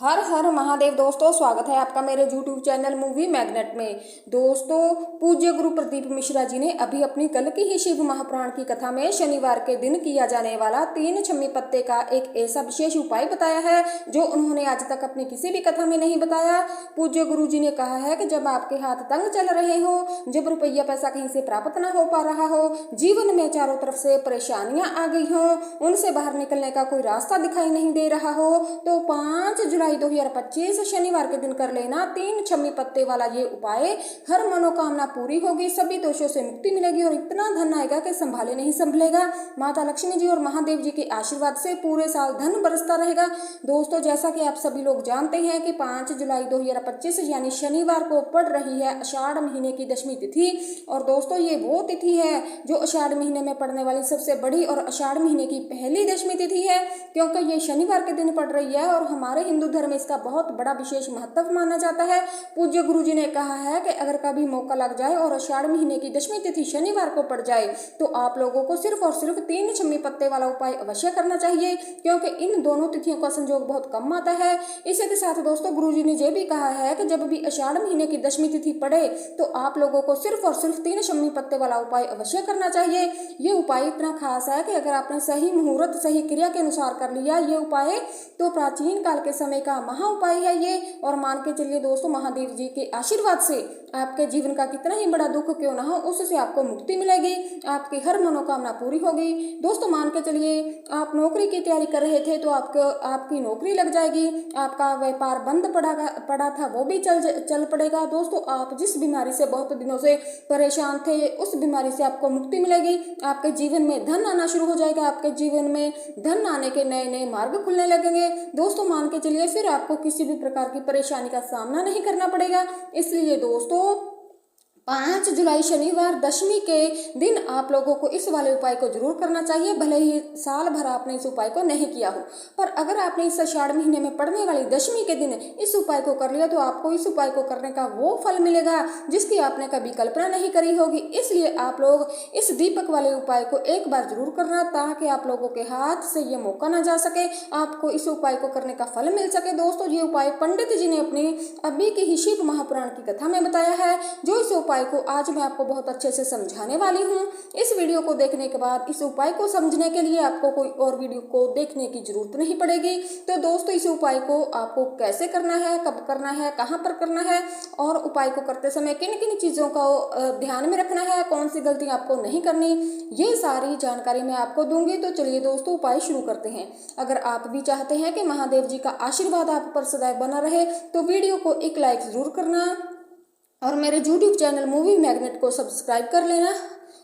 हर हर महादेव। दोस्तों स्वागत है आपका मेरे YouTube चैनल मूवी मैग्नेट में। दोस्तों पूज्य गुरु प्रदीप मिश्रा जी ने अभी अपनी कल की ही शिव महापुराण की कथा में शनिवार के दिन किया जाने वाला 3 छम्मी पत्ते का एक ऐसा विशेष उपाय बताया है जो उन्होंने आज तक अपनी किसी भी कथा में नहीं बताया। पूज्य गुरु जी ने कहा है कि जब आपके हाथ तंग चल रहे हो, जब रुपया पैसा कहीं से प्राप्त न हो पा रहा हो, जीवन में चारों तरफ से परेशानियां आ गई हो, उनसे बाहर निकलने का कोई रास्ता दिखाई नहीं दे रहा हो, तो 5 जुलाई 2025 शनिवार के दिन कर लेना 3 छम्मी पत्ते वाला ये उपाय। हर मनोकामना पूरी होगी, सभी दोषों से मुक्ति मिलेगी और इतना धन आएगा कि संभाले नहीं संभलेगा। माता लक्ष्मी जी और महादेव जी के आशीर्वाद से पूरे साल धन बरसता रहेगा। दोस्तों जैसा कि आप सभी लोग जानते हैं कि 5 जुलाई 2025 यानी शनिवार को पड़ रही है आषाढ़ महीने की दशमी तिथि। और दोस्तों ये वो तिथि है जो आषाढ़ महीने में पड़ने वाली सबसे बड़ी और आषाढ़ महीने की पहली दशमी तिथि है, क्योंकि ये शनिवार के दिन पड़ रही है और हमारे हिंदू धर्म में इसका बहुत बड़ा विशेष महत्व माना जाता है। पूज्य गुरु जी ने कहा है कि अगर कभी मौका लग जाए और आषाढ़ महीने की दशमी तिथि शनिवार को पड़ जाए तो आप लोगों को सिर्फ और सिर्फ 3 छम्मी पत्ते वाला उपाय अवश्य करना चाहिए, क्योंकि इन दोनों तिथियों का संयोग बहुत कम आता है। इसी के साथ दोस्तों गुरु जी ने यह भी कहा है कि जब भी आषाढ़ महीने की दशमी तिथि पड़े तो आप लोगों को सिर्फ और सिर्फ 3 छम्मी पत्ते वाला उपाय अवश्य करना चाहिए। ये उपाय इतना खास है कि अगर आपने सही मुहूर्त सही क्रिया के अनुसार कर लिया ये उपाय तो प्राचीन काल के समय का महा उपाय है ये। और मान के चलिए दोस्तों महादेव जी के आशीर्वाद से आपके जीवन का कितना ही बड़ा दुख क्यों ना हो उससे आपको मुक्ति मिलेगी, आपकी हर मनोकामना पूरी होगी। दोस्तों मान के चलिए आप नौकरी की तैयारी कर रहे थे तो आपकी नौकरी लग जाएगी, आपका व्यापार बंद पड़ा था वो भी चल पड़ेगा। दोस्तों आप जिस बीमारी से बहुत दिनों से परेशान थे उस बीमारी से आपको मुक्ति मिलेगी, आपके जीवन में धन आना शुरू हो जाएगा, आपके जीवन में धन आने के नए नए मार्ग खुलने लगेंगे। दोस्तों मान के चलिए फिर आपको किसी भी प्रकार की परेशानी का सामना नहीं करना पड़ेगा। इसलिए दोस्तों 5 जुलाई शनिवार दशमी के दिन आप लोगों को इस वाले उपाय को जरूर करना चाहिए, भले ही साल भर आपने इस उपाय को नहीं किया हो। पर अगर आपने इस आषाढ़ महीने में पड़ने वाली दशमी के दिन इस उपाय को कर लिया तो आपको इस उपाय को करने का वो फल मिलेगा जिसकी आपने कभी कल्पना नहीं करी होगी। इसलिए आप लोग इस दीपक वाले उपाय को एक बार जरूर करना ताकि आप लोगों के हाथ से ये मौका ना जा सके, आपको इस उपाय को करने का फल मिल सके। दोस्तों ये उपाय पंडित जी ने अपनी अभी की ही शिव महापुराण की कथा में बताया है, जो इस उपाय को आज मैं आपको बहुत अच्छे से समझाने वाली हूँ। इस वीडियो को देखने के बाद इस उपाय को समझने के लिए आपको कोई और वीडियो को देखने की जरूरत नहीं पड़ेगी। तो दोस्तों इस उपाय को आपको कैसे करना है, कब करना है, कहाँ पर करना है और उपाय को करते समय किन किन चीज़ों का ध्यान में रखना है, कौन सी गलती आपको नहीं करनी, ये सारी जानकारी मैं आपको दूंगी। तो चलिए दोस्तों उपाय शुरू करते हैं। अगर आप भी चाहते हैं कि महादेव जी का आशीर्वाद आप पर सदैव बना रहे तो वीडियो को एक लाइक जरूर करना और मेरे YouTube चैनल मूवी मैग्नेट को सब्सक्राइब कर लेना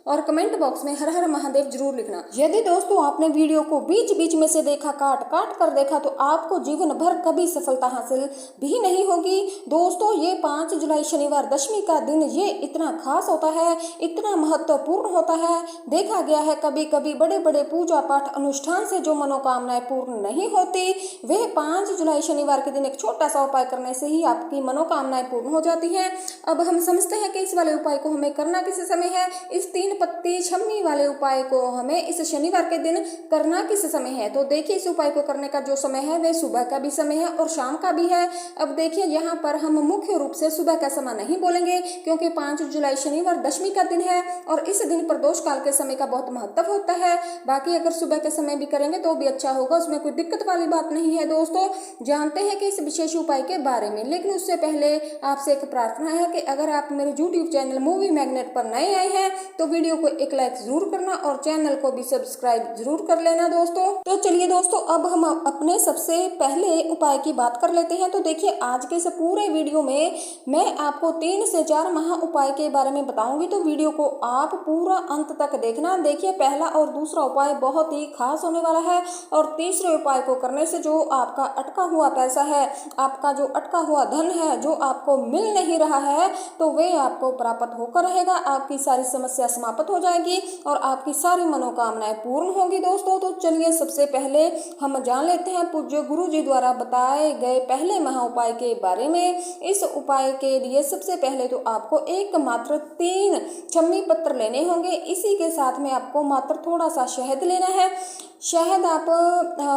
और कमेंट बॉक्स में हर हर महादेव जरूर लिखना। यदि दोस्तों आपने वीडियो को बीच बीच में से देखा, काट कर देखा तो आपको जीवन भर कभी सफलता हासिल भी नहीं होगी। दोस्तों ये 5 जुलाई शनिवार दशमी का दिन ये इतना खास होता है, इतना महत्वपूर्ण होता है। देखा गया है कभी कभी बड़े बड़े पूजा पाठ अनुष्ठान से जो मनोकामनाएं पूर्ण नहीं होती वह 5 जुलाई शनिवार के दिन एक छोटा सा उपाय करने से ही आपकी मनोकामनाएं पूर्ण हो जाती हैं। अब हम समझते हैं कि इस वाले उपाय को हमें करना किस समय है। इस 3 पत्ती छम्मी वाले उपाय को हमें इस शनिवार के दिन करना किस समय है। तो देखिए इस उपाय को करने का जो समय है वह सुबह का भी समय है और शाम का भी है। अब देखिए यहाँ पर हम मुख्य रूप से सुबह का समय नहीं बोलेंगे क्योंकि 5 जुलाई शनिवार दशमी का दिन है और इस दिन प्रदोष काल के समय का बहुत महत्व होता है। बाकी अगर सुबह के समय भी करेंगे तो भी अच्छा होगा, उसमें कोई दिक्कत वाली बात नहीं है। दोस्तों जानते हैं कि इस विशेष उपाय के बारे में, लेकिन उससे पहले आपसे एक प्रार्थना है कि अगर आप मेरे YouTube चैनल मूवी मैग्नेट पर नए आए हैं तो वीडियो को एक लाइक जरूर करना और चैनल को भी सब्सक्राइब जरूर कर लेना दोस्तों। तो चलिए दोस्तों अब हम अपने सबसे पहले उपाय की बात कर लेते हैं। तो देखिए आज के इस पूरे वीडियो में मैं आपको 3 से 4 महा उपाय के बारे में बताऊंगी, तो वीडियो को आप पूरा अंत तक देखना। देखिए पहला और दूसरा उपाय बहुत ही खास होने वाला है और तीसरे उपाय को करने से जो आपका अटका हुआ पैसा है, आपका जो अटका हुआ धन है, जो आपको मिल नहीं रहा है तो वे आपको प्राप्त होकर रहेगा, आपकी सारी समस्या समाप्त हो जाएगी और आपकी सारी मनोकामनाएं पूर्ण होंगी दोस्तों। तो चलिए सबसे पहले हम जान लेते हैं पूज्य गुरु जी द्वारा बताए गए पहले महा उपाय के बारे में। इस उपाय के लिए सबसे पहले तो आपको एक मात्र 3 छम्मी पत्र लेने होंगे। इसी के साथ में आपको मात्र थोड़ा सा शहद लेना है। शहद आप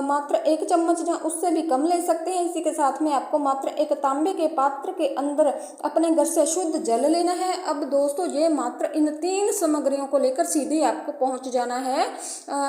मात्र 1 चम्मच या उससे भी कम ले सकते हैं। इसी के साथ में आपको मात्र एक तांबे के पात्र के अंदर अपने घर से शुद्ध जल लेना है। अब दोस्तों ये मात्र इन 3 सामग्रियों को लेकर सीधे आपको पहुंच जाना है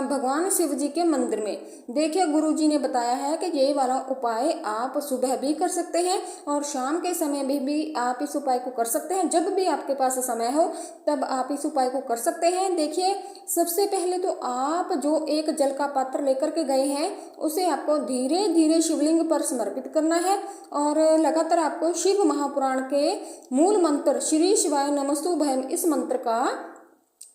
भगवान शिव जी के मंदिर में। देखिए गुरु जी ने बताया है कि ये वाला उपाय आप सुबह भी कर सकते हैं और शाम के समय में भी आप इस उपाय को कर सकते हैं। जब भी आपके पास समय हो तब आप इस उपाय को कर सकते हैं। देखिए सबसे पहले तो आप जो एक जल का पात्र लेकर के गए हैं उसे आपको धीरे धीरे शिवलिंग पर समर्पित करना है और लगातार आपको शिव महापुराण के मूल मंत्र श्री शिवाय नमस्तुभयम इस मंत्र का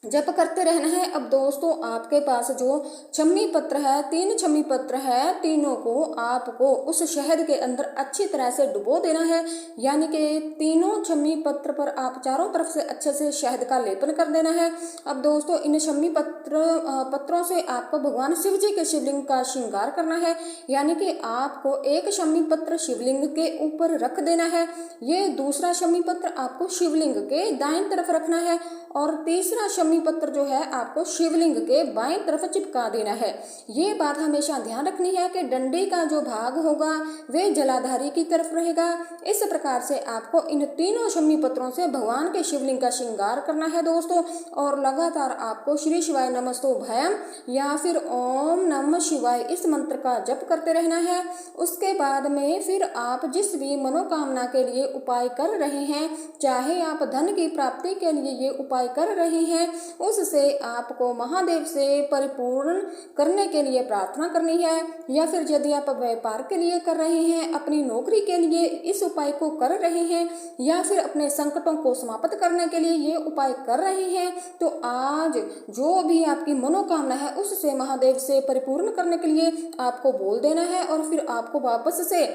जप करते रहना है। अब दोस्तों आपके पास जो छम्मी पत्र है 3 छम्मी पत्र है, तीनों को आपको उस शहद के अंदर अच्छी तरह से डुबो देना है। यानी कि तीनों छम्मी पत्र पर आप चारों तरफ से अच्छे से शहद का लेपन कर देना है। अब दोस्तों इन छम्मी पत्रों से आपको भगवान शिव जी के शिवलिंग का श्रृंगार करना है। यानी कि आपको एक छम्मी पत्र शिवलिंग के ऊपर रख देना है, ये दूसरा छम्मी पत्र आपको शिवलिंग के दाईं तरफ रखना है और तीसरा छम्मी पत्र जो है आपको शिवलिंग के बाएं तरफ चिपका देना है। ये बात हमेशा ध्यान रखनी है कि डंडे का जो भाग होगा वे जलाधारी की तरफ रहेगा। इस प्रकार से आपको इन तीनों छम्मी पत्रों से भगवान के शिवलिंग का श्रृंगार करना है दोस्तों। और लगातार आपको श्री शिवाय नमस्तुभयम या फिर ओम नमः शिवाय इस मंत्र का जप करते रहना है। उसके बाद में फिर आप जिस भी मनोकामना के लिए उपाय कर रहे हैं, चाहे आप धन की प्राप्ति के लिए ये उपाय कर रहे हैं, उससे आपको महादेव से परिपूर्ण करने के लिए प्रार्थना करनी है। या फिर यदि आप व्यापार के लिए कर रहे हैं, अपनी नौकरी के लिए इस उपाय को कर रहे हैं या फिर अपने संकटों को समाप्त करने के लिए ये उपाय कर रहे हैं, तो आज जो भी आपकी मनोकामना है उससे महादेव से परिपूर्ण करने के लिए आपको बोल देना है और फिर आपको वापस से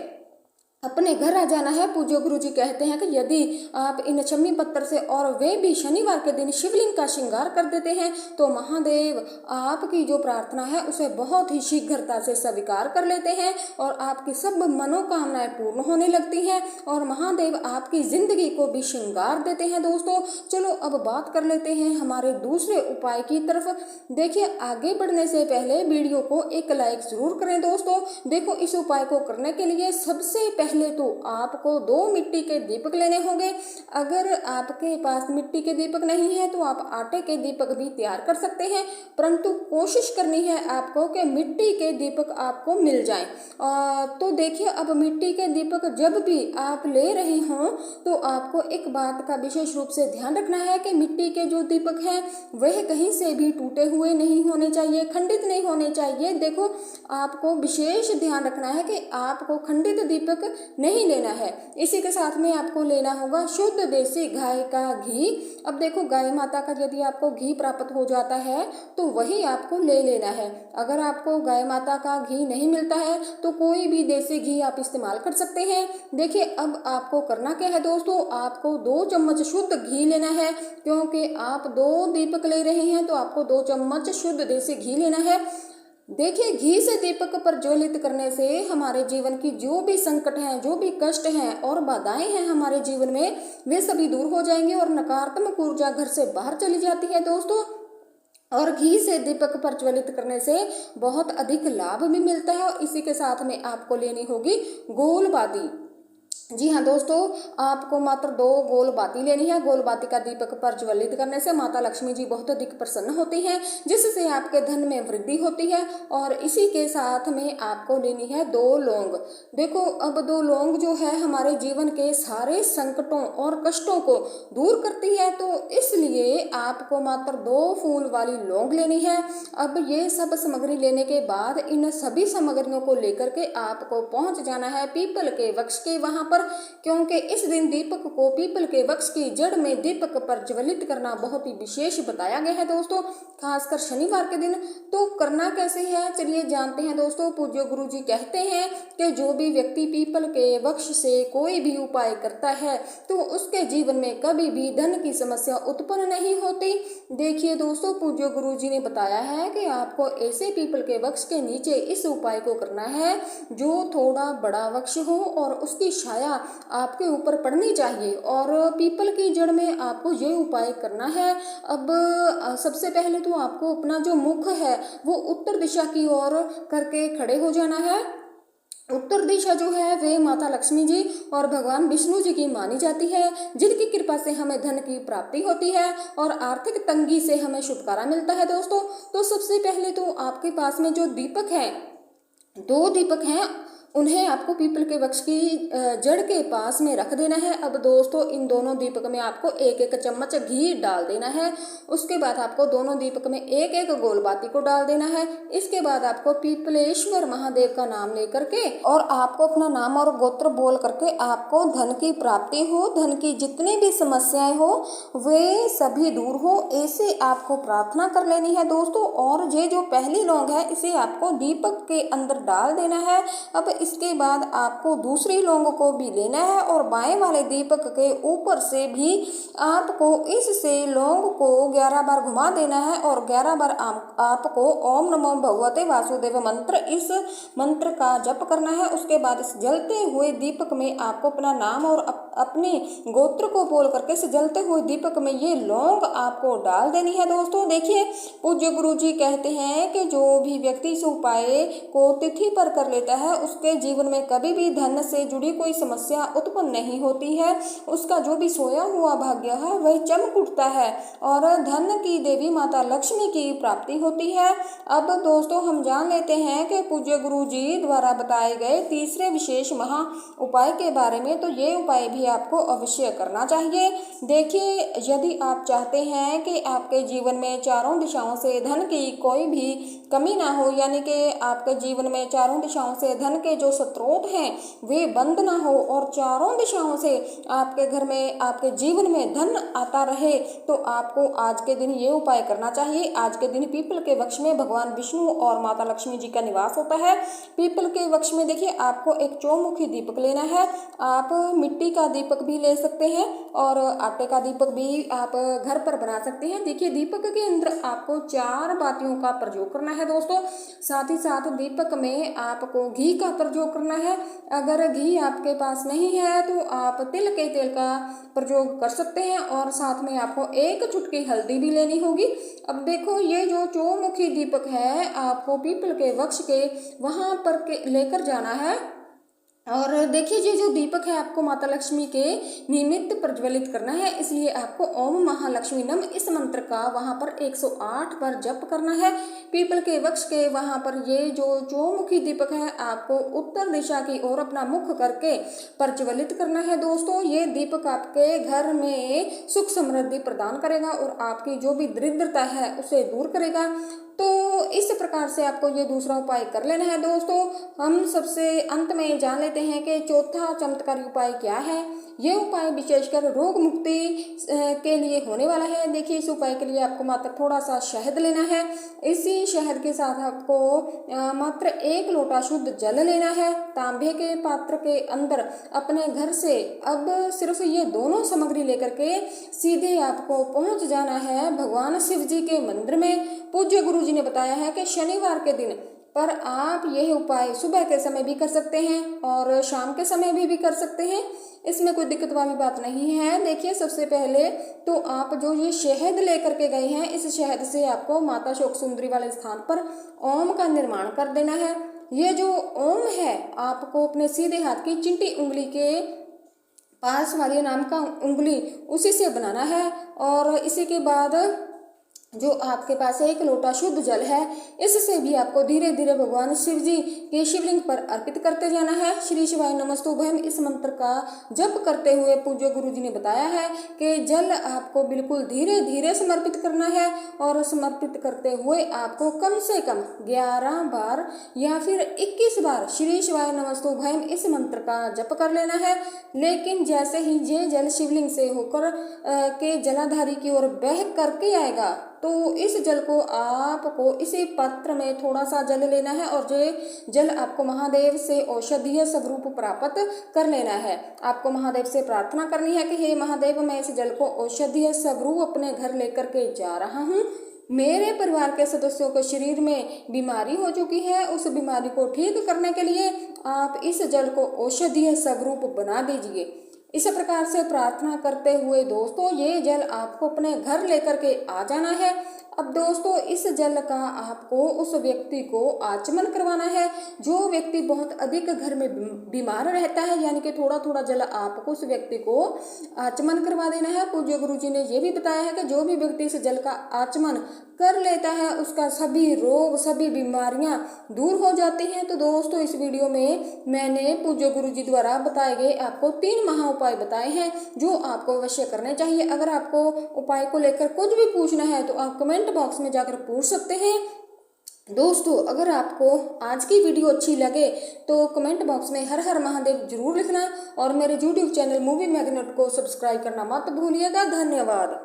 अपने घर आ जाना है। पूज्य गुरु जी कहते हैं कि यदि आप इन छम्मी पत्थर से और वे भी शनिवार के दिन शिवलिंग का श्रृंगार कर देते हैं तो महादेव आपकी जो प्रार्थना है उसे बहुत ही शीघ्रता से स्वीकार कर लेते हैं और आपकी सब मनोकामनाएं पूर्ण होने लगती हैं और महादेव आपकी जिंदगी को भी श्रृंगार देते हैं। दोस्तों चलो अब बात कर लेते हैं हमारे दूसरे उपाय की तरफ। देखिए आगे बढ़ने से पहले वीडियो को एक लाइक जरूर करें दोस्तों। देखो इस उपाय को करने के लिए सबसे पहले तो आपको 2 मिट्टी के दीपक लेने होंगे। अगर आपके पास मिट्टी के दीपक नहीं है तो आप आटे के दीपक भी तैयार कर सकते हैं, परंतु कोशिश करनी है आपको कि मिट्टी के दीपक आपको मिल जाएं। तो देखिए अब मिट्टी के दीपक जब भी आप ले रहे हों तो आपको एक बात का विशेष रूप से ध्यान रखना है कि मिट्टी के जो दीपक हैं वह कहीं से भी टूटे हुए नहीं होने चाहिए, खंडित नहीं होने चाहिए। देखो आपको विशेष ध्यान रखना है कि आपको खंडित दीपक नहीं लेना है। इसी के साथ में आपको लेना होगा शुद्ध देसी गाय का घी। अब देखो गाय माता का यदि आपको घी प्राप्त हो जाता है तो वही आपको ले लेना है। अगर आपको गाय माता का घी नहीं मिलता है तो कोई भी देसी घी आप इस्तेमाल कर सकते हैं। देखिए अब आपको करना क्या है दोस्तों, आपको 2 चम्मच शुद्ध घी लेना है। क्योंकि आप 2 दीपक ले रहे हैं तो आपको 2 चम्मच शुद्ध देसी घी लेना है। देखिए घी से दीपक प्रज्वलित करने से हमारे जीवन की जो भी संकट हैं, जो भी कष्ट हैं और बाधाएं हैं हमारे जीवन में वे सभी दूर हो जाएंगे और नकारात्मक ऊर्जा घर से बाहर चली जाती है दोस्तों। और घी से दीपक प्रज्वलित करने से बहुत अधिक लाभ भी मिलता है। और इसी के साथ में आपको लेनी होगी गोल बाती। जी हाँ दोस्तों, आपको मात्र 2 गोल बाती लेनी है। गोल बाती का दीपक प्रज्वलित करने से माता लक्ष्मी जी बहुत अधिक प्रसन्न होती हैं, जिससे आपके धन में वृद्धि होती है। और इसी के साथ में आपको लेनी है 2 लौंग। देखो अब 2 लौंग जो है हमारे जीवन के सारे संकटों और कष्टों को दूर करती है, तो इसलिए आपको मात्र 2 फूल वाली लौंग लेनी है। अब ये सब सामग्री लेने के बाद इन सभी सामग्रियों को लेकर के आपको पहुंच जाना है पीपल के वृक्ष के वहां पर। पर, क्योंकि इस दिन दीपक को पीपल के वृक्ष की जड़ में दीपक प्रज्वलित करना बहुत ही विशेष बताया गया है दोस्तों, खासकर शनिवार के दिन। तो करना कैसे है, चलिए जानते हैं दोस्तों। पूज्य गुरु जी कहते हैं कि जो भी व्यक्ति पीपल के वृक्ष से कोई भी उपाय करता है तो उसके जीवन में कभी भी धन की समस्या उत्पन्न नहीं होती। देखिए दोस्तों, पूज्य गुरु जी ने बताया है कि आपको ऐसे पीपल के वृक्ष के नीचे इस उपाय को करना है जो थोड़ा बड़ा वृक्ष हो और उसकी छाया आपके ऊपर पड़नी चाहिए, और पीपल की जड़ में आपको ये उपाय करना है। अब सबसे पहले तो आपको अपना जो मुख है वो उत्तर दिशा की ओर करके खड़े हो जाना है। उत्तर दिशा जो है वे माता लक्ष्मी जी और भगवान विष्णु जी की मानी जाती है, जिनकी कृपा से हमें धन की प्राप्ति होती है और आर्थिक तंगी से हमें छुटकारा मिलता है दोस्तों। तो सबसे पहले तो आपके पास में जो दीपक है, 2 दीपक हैं, उन्हें आपको पीपल के वृक्ष की जड़ के पास में रख देना है। अब दोस्तों, इन दोनों दीपक में आपको 1-1 चम्मच घी डाल देना है। उसके बाद आपको दोनों दीपक में 1-1 गोलबाती को डाल देना है। इसके बाद आपको पीपलेश्वर महादेव का नाम लेकर के और आपको अपना नाम और गोत्र बोल करके आपको धन की प्राप्ति हो, धन की जितनी भी समस्याएं हो वे सभी दूर हो, ऐसे आपको प्रार्थना कर लेनी है दोस्तों। और ये जो पहली लौंग है इसे आपको दीपक के अंदर डाल देना है। अब इसके बाद आपको दूसरी लौंग को भी लेना है और बाएं वाले दीपक के ऊपर से भी आपको इससे लौंग को 11 बार घुमा देना है और 11 बार आपको ओम नमो भगवते वासुदेव मंत्र, इस मंत्र का जप करना है। उसके बाद इस जलते हुए दीपक में आपको अपना नाम और अपने गोत्र को बोल करके इस जलते हुए दीपक में ये लौंग आपको डाल देनी है दोस्तों। देखिए, पूज्य गुरु जी कहते हैं कि जो भी व्यक्ति इस उपाय को तिथि पर कर लेता है उसके जीवन में कभी भी धन से जुड़ी कोई समस्या उत्पन्न नहीं होती है। उसका जो भी सोया हुआ भाग्य है वह चमक उठता है और धन की देवी माता लक्ष्मी की प्राप्ति होती है। अब दोस्तों, हम जान लेते हैं कि पूज्य गुरु जी द्वारा बताए गए तीसरे विशेष महा उपाय के बारे में। तो ये उपाय भी आपको अवश्य करना चाहिए। देखिए, यदि आप चाहते हैं कि आपके जीवन में चारों दिशाओं से धन की कोई भी कमी ना हो, यानी कि आपके जीवन में चारों दिशाओं से धन के जो स्रोत हैं वे बंद ना हो और चारों दिशाओं से आपके घर में, आपके जीवन में धन आता रहे, तो आपको आज के दिन ये उपाय करना चाहिए। आज के दिन पीपल के वृक्ष में भगवान विष्णु और माता लक्ष्मी जी का निवास होता है। पीपल के वृक्ष में देखिए आपको एक चौमुखी दीपक लेना है। आप मिट्टी का दीपक भी ले सकते हैं और आटे का दीपक भी आप घर पर बना सकते हैं। देखिए, दीपक के अंदर आपको 4 बातियों का प्रयोग करना है दोस्तों। साथ ही साथ दीपक में आपको घी का प्रयोग करना है। अगर घी आपके पास नहीं है तो आप तिल के तेल का प्रयोग कर सकते हैं और साथ में आपको 1 चुटकी हल्दी भी लेनी होगी। अब देखो, ये जो चौमुखी दीपक है आपको पीपल के वृक्ष के वहां पर लेकर जाना है और देखिए, ये जो दीपक है आपको माता लक्ष्मी के निमित्त प्रज्वलित करना है, इसलिए आपको ओम महालक्ष्मी नम इस मंत्र का वहां पर 108 बार जप करना है। पीपल के वृक्ष के वहां पर ये जो चौमुखी दीपक है आपको उत्तर दिशा की ओर अपना मुख करके प्रज्वलित करना है दोस्तों। ये दीपक आपके घर में सुख समृद्धि प्रदान करेगा और आपकी जो भी दरिद्रता है उसे दूर करेगा। तो इस प्रकार से आपको ये दूसरा उपाय कर लेना है दोस्तों। हम सबसे अंत में जान लेते हैं कि चौथा चमत्कारी उपाय क्या है। ये उपाय विशेषकर रोग मुक्ति के लिए होने वाला है। देखिए, इस उपाय के लिए आपको मात्र थोड़ा सा शहद लेना है। इसी शहद के साथ आपको मात्र 1 लोटा शुद्ध जल लेना है। तांबे के पात्र के अंदर अपने घर से अब सिर्फ ये दोनों सामग्री लेकर के सीधे आपको पहुंच जाना है भगवान शिव जी के मंदिर में। पूज्य गुरु जी ने बताया है कि शनिवार के दिन पर आप यह उपाय सुबह के समय भी कर सकते हैं और शाम के समय भी कर सकते हैं। इसमें कोई दिक्कत वाली बात नहीं है। देखिए, सबसे पहले तो आप जो ये शहद लेकर के गए हैं, इस शहद से आपको माता शोक सुंदरी वाले स्थान पर ओम का निर्माण कर देना है। ये जो ओम है आपको अपने सीधे हाथ की चिंटी उंगली के पास वाली नाम का उंगली उसी से बनाना है और इसी के बाद जो आपके पास एक लोटा शुद्ध जल है, इससे भी आपको धीरे धीरे भगवान शिव जी के शिवलिंग पर अर्पित करते जाना है। श्री शिवाय नमस्तुभ्यम इस मंत्र का जप करते हुए पूज्य गुरु जी ने बताया है कि जल आपको बिल्कुल धीरे धीरे समर्पित करना है और समर्पित करते हुए आपको कम से कम 11 बार या फिर 21 बार श्री शिवाय नमस्तुभ्यम इस मंत्र का जप कर लेना है। लेकिन जैसे ही ये जल शिवलिंग से होकर के जलाधारी की ओर बह करके आएगा, तो इस जल को आपको इसी पात्र में थोड़ा सा जल लेना है और ये जल आपको महादेव से औषधीय स्वरूप प्राप्त कर लेना है। आपको महादेव से प्रार्थना करनी है कि हे महादेव, मैं इस जल को औषधीय स्वरूप अपने घर लेकर के जा रहा हूँ। मेरे परिवार के सदस्यों के शरीर में बीमारी हो चुकी है, उस बीमारी को ठीक करने के लिए आप इस जल को औषधीय स्वरूप बना दीजिए। इस प्रकार से प्रार्थना करते हुए दोस्तों ये जल आपको अपने घर लेकर के आ जाना है। अब दोस्तों इस जल का आपको उस व्यक्ति को आचमन करवाना है। जो व्यक्ति बहुत अधिक घर में बीमार रहता है, यानी कि थोड़ा थोड़ा जल आपको उस व्यक्ति को आचमन करवा देना है। पूज्य गुरु जी ने ये भी बताया है कि जो भी व्यक्ति इस जल का आचमन कर लेता है उसका सभी रोग सभी बीमारियां दूर हो जाती हैं। तो दोस्तों इस वीडियो में मैंने पूज्य गुरु जी द्वारा बताए गए आपको 3 महा उपाय बताए हैं जो आपको अवश्य करने चाहिए। अगर आपको उपाय को लेकर कुछ भी पूछना है तो आप कमेंट बॉक्स में जाकर पूछ सकते हैं। दोस्तों अगर आपको आज की वीडियो अच्छी लगे तो कमेंट बॉक्स में हर हर महादेव जरूर लिखना और मेरे YouTube चैनल मूवी मैग्नेट को सब्सक्राइब करना मत भूलिएगा। धन्यवाद।